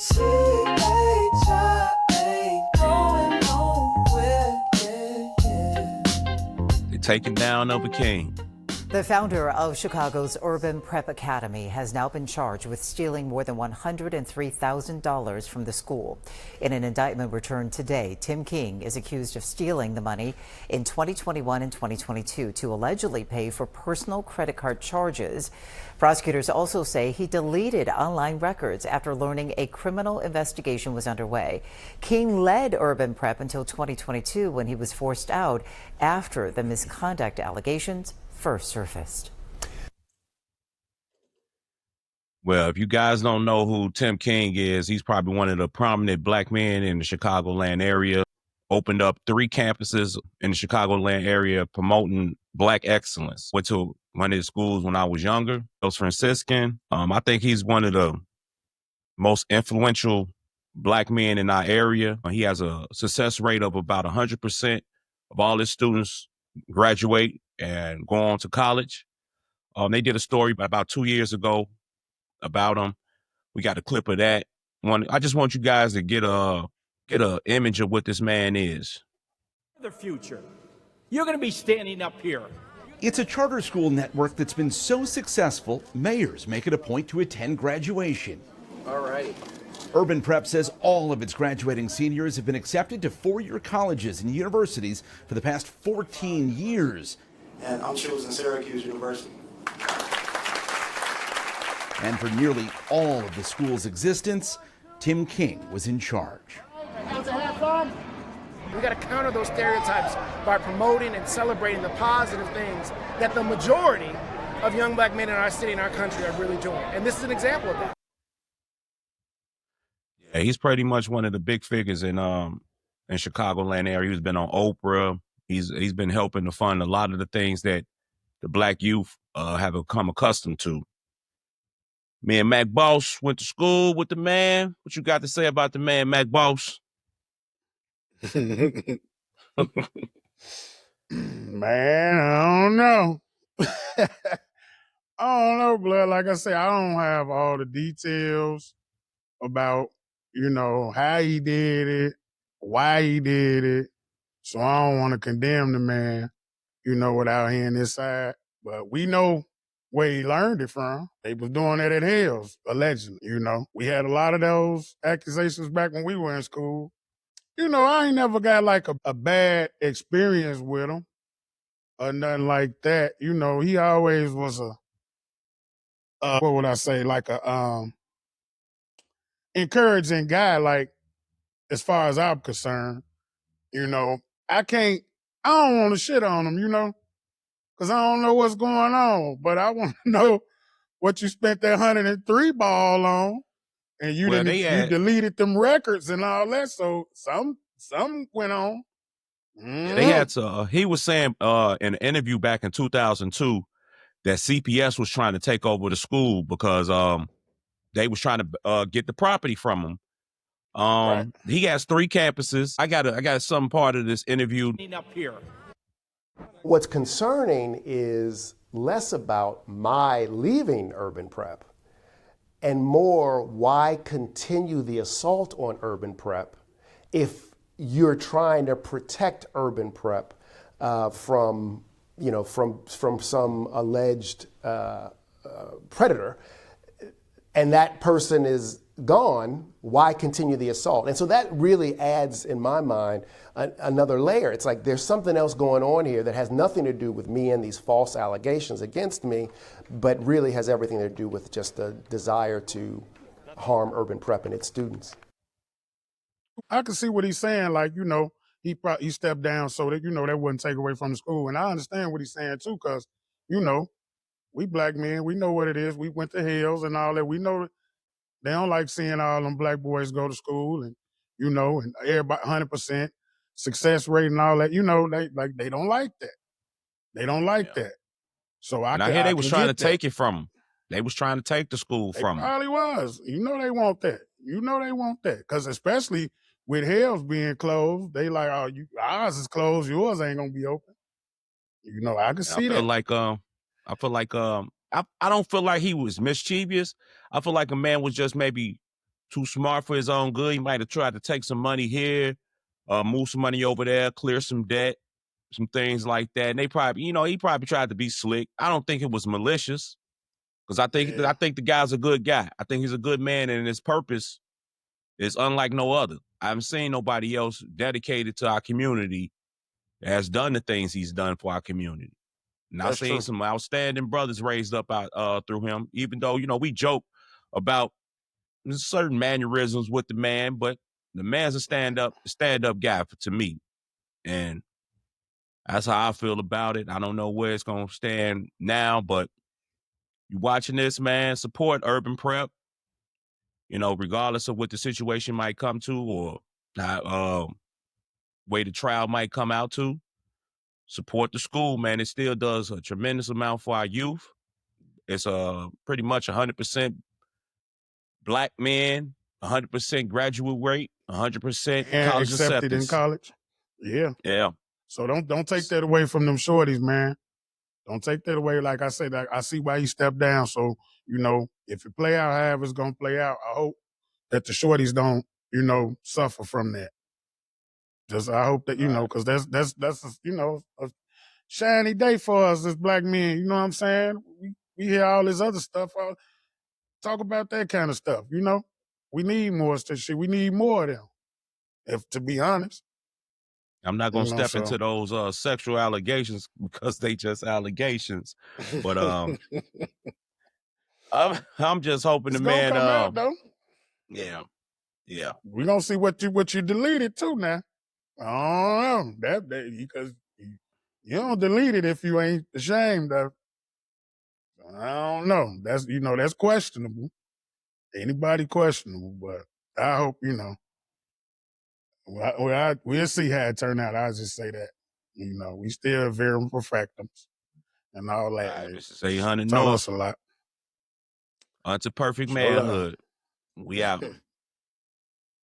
See, I ain't going nowhere, The Takedown of a King. The founder of Chicago's Urban Prep Academy has now been charged with stealing more than $103,000 from the school. In an indictment returned today, Tim King is accused of stealing the money in 2021 and 2022 to allegedly pay for personal credit card charges. Prosecutors also say he deleted online records after learning a criminal investigation was underway. King led Urban Prep until 2022 when he was forced out after the misconduct allegations first surfaced. Well, if you guys don't know who Tim King is, he's probably one of the prominent black men in the Chicagoland area. Opened up 3 campuses in the Chicagoland area promoting black excellence. Went to one of his schools when I was younger. I was Franciscan. I think he's one of the most influential black men in our area. He has a success rate of about 100% of all his students graduate and go on to college. They did a story about 2 years ago about him. We got a clip of that. I just want you guys to get a image of what this man is. The future. You're going to be standing up here. It's a charter school network that's been so successful, mayors make it a point to attend graduation. All right. Urban Prep says all of its graduating seniors have been accepted to 4-year colleges and universities for the past 14 years. And I'm choosing Syracuse University. And for nearly all of the school's existence, Tim King was in charge. We got to counter those stereotypes by promoting and celebrating the positive things that the majority of young black men in our city and our country are really doing. And this is an example of that. Yeah, he's pretty much one of the big figures in Chicagoland area. He's been on Oprah. He's been helping to fund a lot of the things that the black youth have become accustomed to. Me and Mac Boss went to school with the man. What you got to say about the man, Mac Boss? Man, I don't know. I don't know, blood. Like I say, I don't have all the details about, how he did it, why he did it. So I don't want to condemn the man, without hearing his side. But we know where he learned it from. They was doing it at Hales, allegedly, We had a lot of those accusations back when we were in school. I ain't never got like a bad experience with him or nothing like that. He always was what would I say, like a encouraging guy, like as far as I'm concerned. I don't want to shit on him, because I don't know what's going on, but I want to know what you spent that 103 ball on. And you deleted them records and all that, so some went on. They had to. He was saying in an interview back in 2002 that CPS was trying to take over the school because they was trying to get the property from him. Right. He has 3 campuses. I got some part of this interview. Up here. What's concerning is less about my leaving Urban Prep and more why continue the assault on Urban Prep if you're trying to protect Urban Prep from some alleged predator, and that person is gone. Why continue the assault? And so that really adds, in my mind, another layer. It's like there's something else going on here that has nothing to do with me and these false allegations against me, but really has everything to do with just a desire to harm Urban Prep and its students. I can see what he's saying. Like, he stepped down so that, that wouldn't take away from the school. And I understand what he's saying too, because, we black men, we know what it is. We went to Hales and all that. We know they don't like seeing all them black boys go to school and, and everybody 100% success rate and all that. They don't like that. They don't like that. So I hear they was trying to take it from him. They was trying to take the school from him. Probably was. They want that. They want that. Because especially with Hales being closed, they like, ours is closed, yours ain't gonna be open. I can see that. I feel like I don't feel like he was mischievous. I feel like a man was just maybe too smart for his own good. He might have tried to take some money here, move some money over there, clear some debt, some things like that. And they probably, he probably tried to be slick. I don't think it was malicious because I think the guy's a good guy. I think he's a good man, and his purpose is unlike no other. I haven't seen nobody else dedicated to our community that has done the things he's done for our community. And I've seen some outstanding brothers raised up out through him, even though, we joke about certain mannerisms with the man, but the man's a stand-up guy to me. And that's how I feel about it. I don't know where it's going to stand now, but you watching this, man, support Urban Prep, regardless of what the situation might come to or way the trial might come out to. Support the school, man. It still does a tremendous amount for our youth. It's pretty much 100% black men, 100% graduate rate, 100% And college accepted in acceptance. college. Yeah. Yeah. So don't take that away from them shorties, man. Don't take that away. Like I said, I see why he stepped down. So, if it play out however it's gonna play out, I hope that the shorties don't, suffer from that. Just I hope that, because that's a shiny day for us as black men. You know what I'm saying? We hear all this other stuff. Talk about that kind of stuff, We need more of this shit. We need more of them, to be honest. I'm not going to step into those sexual allegations because they just allegations. But I'm just hoping it's the gonna man come out though. Yeah. We're gonna see what you deleted too now. I don't know. That because you don't delete it if you ain't ashamed of. I don't know. That's questionable. Anybody questionable, but I hope, we'll see how it turn out. I'll just say that. We still very perfectums and all that. This is 800 Told North. us a lot. Unto perfect manhood. We out.